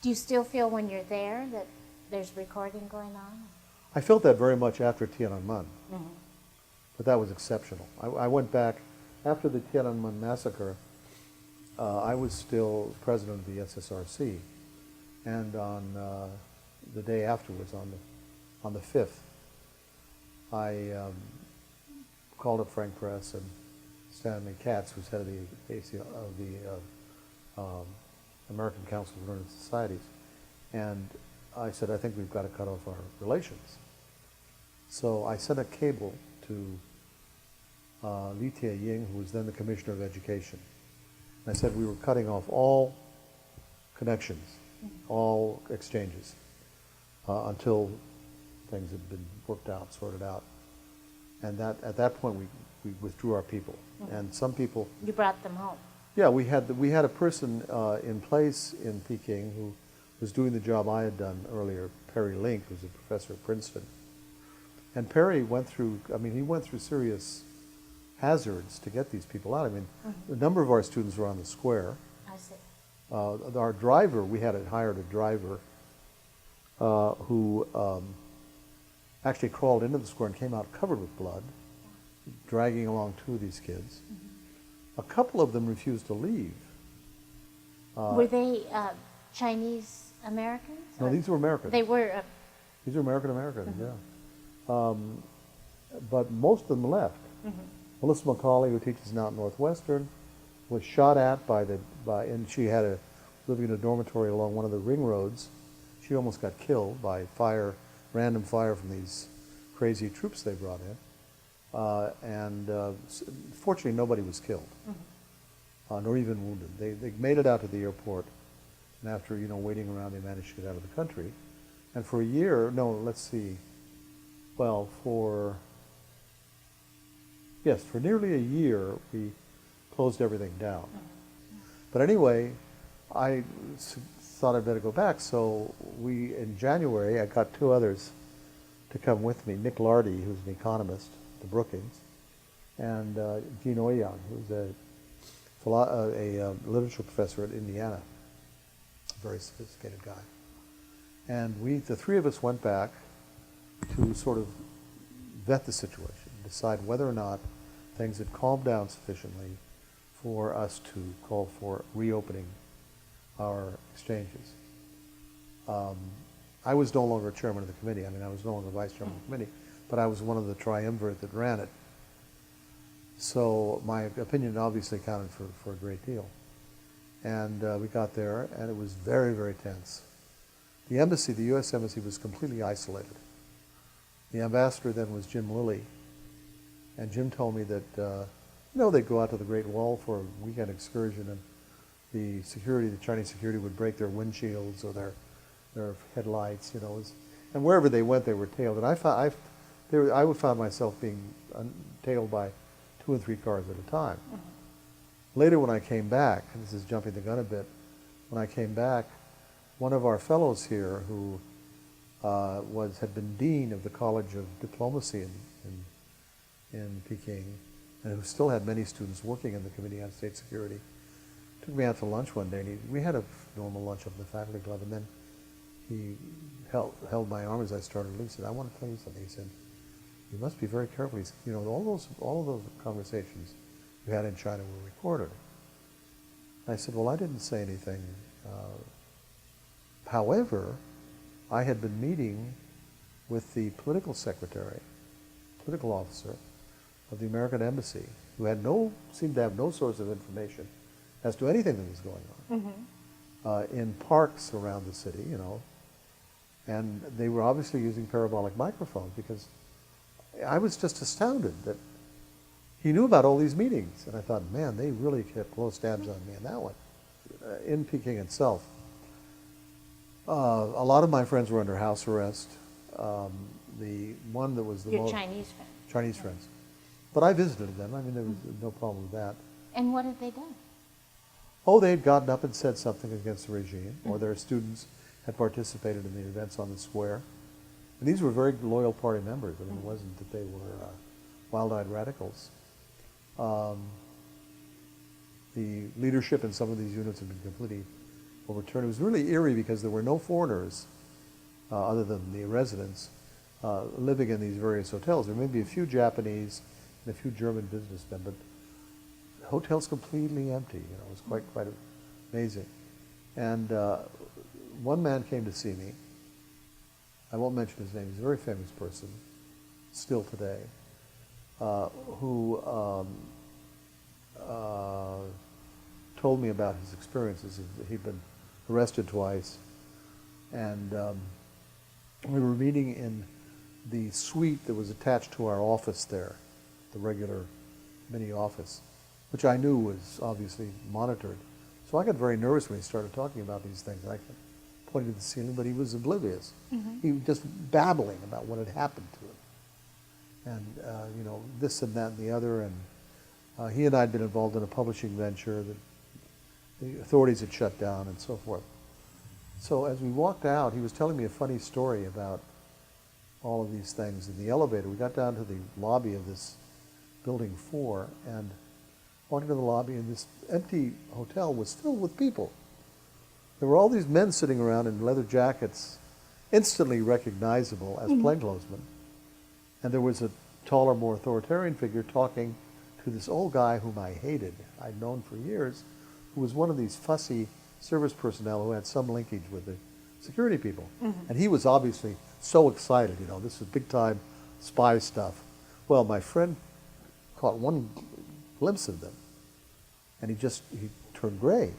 Do you still feel when you're there that there's recording going on? I felt that very much after Tiananmen, but that was exceptional. I went back, after the Tiananmen massacre, I was still president of the SSRC, and on the day afterwards, on the 5th, I called up Frank Press and Stanley Katz, who's head of the American Council of Learned Societies, and I said, I think we've got to cut off our relations. So I sent a cable to Li Tie-ying, who was then the Commissioner of Education. And I said we were cutting off all connections, all exchanges, until things had been worked out, sorted out. And at that point, we withdrew our people. And some people... You brought them home? Yeah, we had a person in place in Peking who was doing the job I had done earlier, Perry Link, who's a professor at Princeton. And Perry went through, he went through serious hazards to get these people out. A number of our students were on the square. I see. Our driver, we had hired a driver who actually crawled into the square and came out covered with blood, dragging along two of these kids. A couple of them refused to leave. Were they Chinese Americans? No, these were Americans. They were... These were Americans, yeah. But most of them left. Melissa Macaulay, who teaches now at Northwestern, was shot at and she had living in a dormitory along one of the ring roads. She almost got killed by random fire from these crazy troops they brought in. Fortunately, nobody was killed, nor even wounded. They made it out to the airport, and after waiting around, they managed to get out of the country. And for a year, for nearly a year, we closed everything down. But anyway, I thought I'd better go back, so in January, I got two others to come with me, Nick Lardy, who's an economist at the Brookings, and Gene Ouyang, who's a literature professor at Indiana, a very sophisticated guy. And the three of us went back to sort of vet the situation, decide whether or not things had calmed down sufficiently for us to call for reopening our exchanges. I was no longer chairman of the committee. I was no longer vice chairman of the committee, but I was one of the triumvirate that ran it. So my opinion obviously counted for a great deal. And we got there, and it was very, very tense. The embassy, the U.S. embassy, was completely isolated. The ambassador then was Jim Lilly, and Jim told me that they'd go out to the Great Wall for a weekend excursion, and the Chinese security would break their windshields or their headlights, and wherever they went, they were tailed. And I found myself being tailed by 2 and 3 cars at a time. Later, when I came back, and this is jumping the gun a bit, when I came back, one of our fellows here, who had been dean of the College of Diplomacy in Peking, and who still had many students working in the Committee on State Security, took me out to lunch one day, and we had a normal lunch up in the faculty club, and then he held my arm as I started to leave. He said, "I want to tell you something." He said, "You must be very careful." He said, all of those conversations you had in China were recorded." I said, "Well, I didn't say anything. However, I had been meeting with the political officer of the American embassy, who seemed to have no source of information as to anything that was going on, in parks around the city, and they were obviously using parabolic microphones, because I was just astounded that he knew about all these meetings. And I thought, man, they really kept close tabs on me on that one. In Peking itself, a lot of my friends were under house arrest. The one that was the most... Chinese friends. Chinese friends. But I visited them. There was no problem with that. And what had they done? Oh, they had gotten up and said something against the regime, or their students had participated in the events on the square. And these were very loyal party members. It wasn't that they were wild-eyed radicals. The leadership in some of these units had been completely overturned. It was really eerie because there were no foreigners, other than the residents, living in these various hotels. There may be a few Japanese and a few German businessmen, but the hotel's completely empty. It was quite amazing. And one man came to see me. I won't mention his name. He's a very famous person, still today, who told me about his experiences. He'd been arrested twice, and we were meeting in the suite that was attached to our office there, the regular mini office, which I knew was obviously monitored. So I got very nervous when he started talking about these things. I kept pointing to the ceiling, but he was oblivious. He was just babbling about what had happened to him. And, this and that and the other. And he and I had been involved in a publishing venture that the authorities had shut down and so forth. So as we walked out, he was telling me a funny story about all of these things. In the elevator, we got down to the lobby of this building 4 and walked into the lobby, and this empty hotel was filled with people. There were all these men sitting around in leather jackets, instantly recognizable as plainclothesmen. And there was a taller, more authoritarian figure talking to this old guy whom I hated, I'd known for years, who was one of these fussy service personnel who had some linkage with the security people. And he was obviously so excited, this is big time spy stuff. Well, my friend caught one glimpse of them, and he turned gray.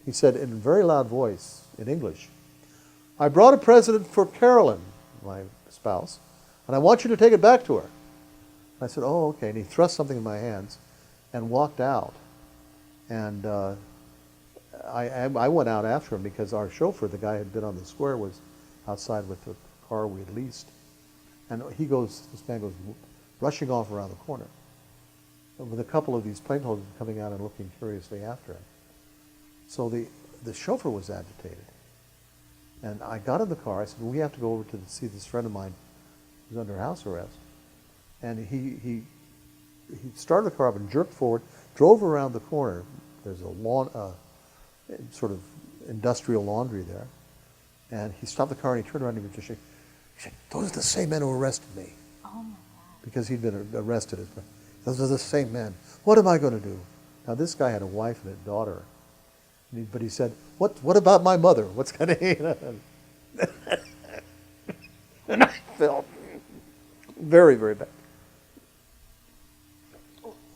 He said in a very loud voice in English, "I brought a present for Carolyn, my spouse, and I want you to take it back to her." I said, "Oh, okay." And he thrust something in my hands and walked out. And I went out after him because our chauffeur, the guy who had been on the square, was outside with the car we had leased. And this man goes rushing off around the corner with a couple of these plainclothesmen coming out and looking curiously after him. So the chauffeur was agitated. And I got in the car. I said, "We have to go over to see this friend of mine who's under house arrest." And he started the car up and jerked forward, drove around the corner. There's a sort of industrial laundry there. And he stopped the car and he turned around and he said, "Those are the same men who arrested me." Oh my God. Because he'd been arrested. Those are the same men. What am I going to do? Now this guy had a wife and a daughter. But he said, what about my mother? What's going to And I felt very, very bad.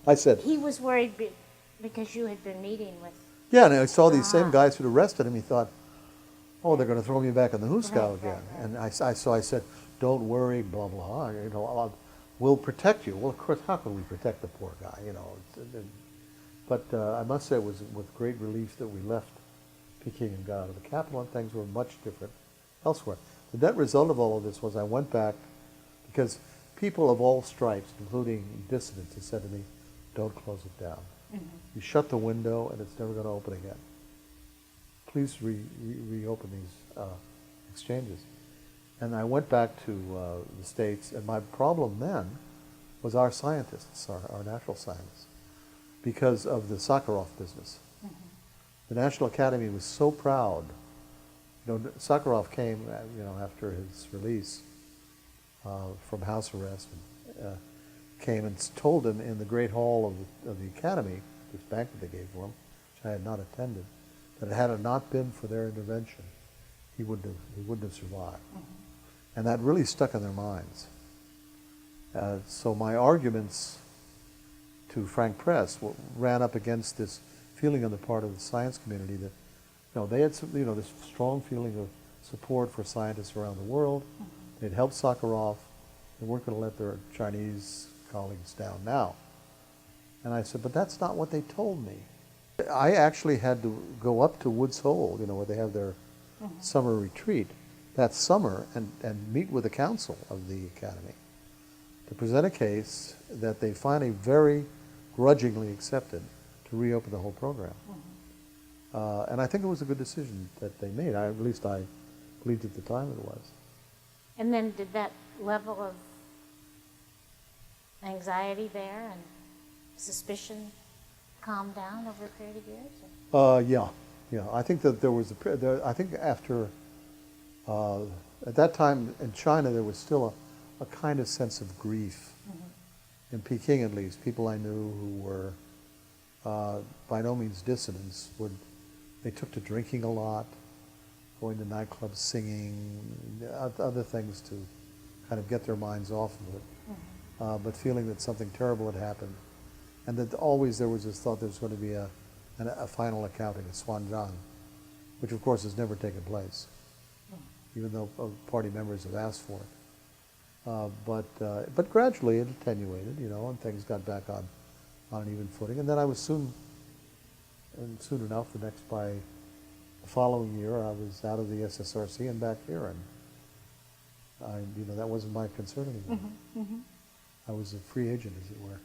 I said, He was worried because you had been meeting with... yeah, and I saw these same guys who'd arrested him. He thought, oh, they're going to throw me back in the Huskow again. And so I said, "Don't worry, blah, blah, we'll protect you." Well, of course, how can we protect the poor guy, But I must say it was with great relief that we left Peking and got out of the capital, and things were much different elsewhere. The net result of all of this was I went back because people of all stripes, including dissidents, had said to me, "Don't close it down. You shut the window and it's never going to open again. Please reopen these exchanges." And I went back to the States, and my problem then was our scientists, our natural scientists, because of the Sakharov business. The National Academy was so proud. Sakharov came, after his release from house arrest, and came and told him in the Great Hall of the Academy, this banquet they gave for him, which I had not attended, that had it not been for their intervention, he wouldn't have survived. And that really stuck in their minds. So my arguments to Frank Press ran up against this feeling on the part of the science community that they had this strong feeling of support for scientists around the world. They'd helped Sakharov. They weren't going to let their Chinese colleagues down now. And I said, but that's not what they told me. I actually had to go up to Woods Hole, where they have their summer retreat, that summer, and meet with the council of the Academy to present a case that they finally very grudgingly accepted to reopen the whole program. And I think it was a good decision that they made. At least I believed at the time it was. And then did that level of anxiety there and suspicion calm down over a period of years? Yeah. Yeah, I think that there was I think after, at that time in China, there was still a kind of sense of grief. In Peking, at least, people I knew who were by no means dissidents they took to drinking a lot, going to nightclubs, singing, other things to kind of get their minds off of it, but feeling that something terrible had happened, and that always there was this thought there was going to be a final accounting, a swanzang, which of course has never taken place, even though party members have asked for it. But gradually it attenuated, and things got back on an even footing. And then I was soon enough, by the following year, I was out of the SSRC and back here, and that wasn't my concern anymore. I was a free agent, as it were.